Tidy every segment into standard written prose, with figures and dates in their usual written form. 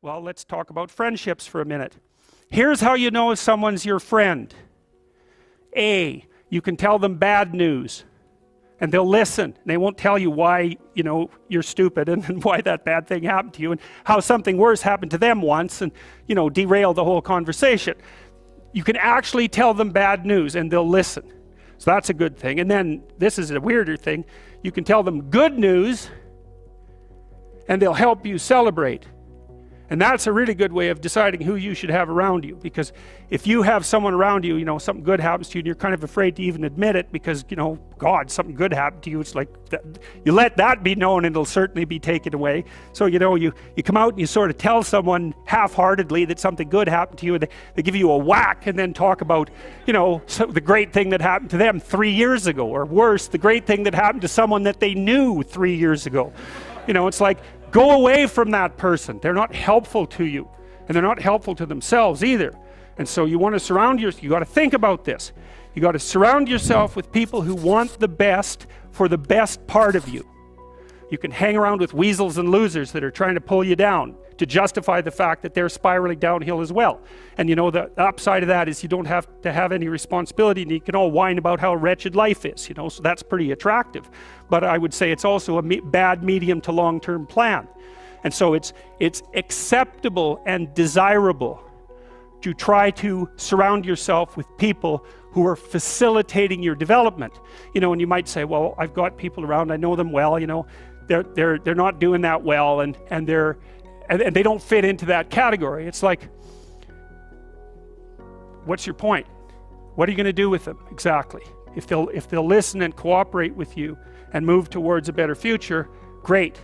Well, let's talk about friendships for a minute. Here's how you know if someone's your friend. A, you can tell them bad news and they'll listen. They won't tell you why, you're stupid and why that bad thing happened to you and how something worse happened to them once and, derail the whole conversation. You can actually tell them bad news and they'll listen. So that's a good thing. And then this is a weirder thing. You can tell them good news and they'll help you celebrate. And that's a really good way of deciding who you should have around you, because if you have someone around you, something good happens to you and you're kind of afraid to even admit it because, God, something good happened to you. It's like, you let that be known and it'll certainly be taken away. So, you come out and you sort of tell someone half-heartedly that something good happened to you and they give you a whack and then talk about, the great thing that happened to them 3 years ago, or worse, the great thing that happened to someone that they knew 3 years ago. It's like, go away from that person. They're not helpful to you, and they're not helpful to themselves either. And so you want to surround yourself, you got to think about this. You got to surround yourself with people who want the best for the best part of you. You can hang around with weasels and losers that are trying to pull you down to justify the fact that they're spiraling downhill as well. And the upside of that is you don't have to have any responsibility, and you can all whine about how wretched life is, so that's pretty attractive. But I would say it's also a bad medium to long-term plan. And so it's acceptable and desirable to try to surround yourself with people who are facilitating your development. And you might say, well, I've got people around, I know them well, they're not doing that well, and they don't fit into that category. It's like, what's your point? What are you going to do with them exactly? If they'll listen and cooperate with you and move towards a better future, great.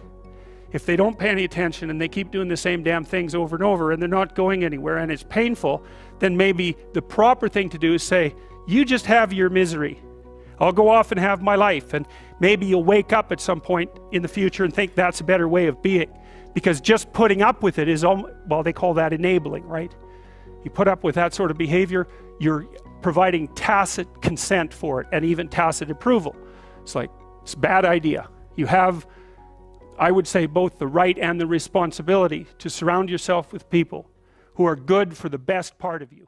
If they don't pay any attention and they keep doing the same damn things over and over and they're not going anywhere and it's painful, then maybe the proper thing to do is say, you just have your misery. I'll go off and have my life. And maybe you'll wake up at some point in the future and think that's a better way of being. Because just putting up with it is, well, they call that enabling, right? You put up with that sort of behavior, you're providing tacit consent for it and even tacit approval. It's like, it's a bad idea. You have, I would say, both the right and the responsibility to surround yourself with people who are good for the best part of you.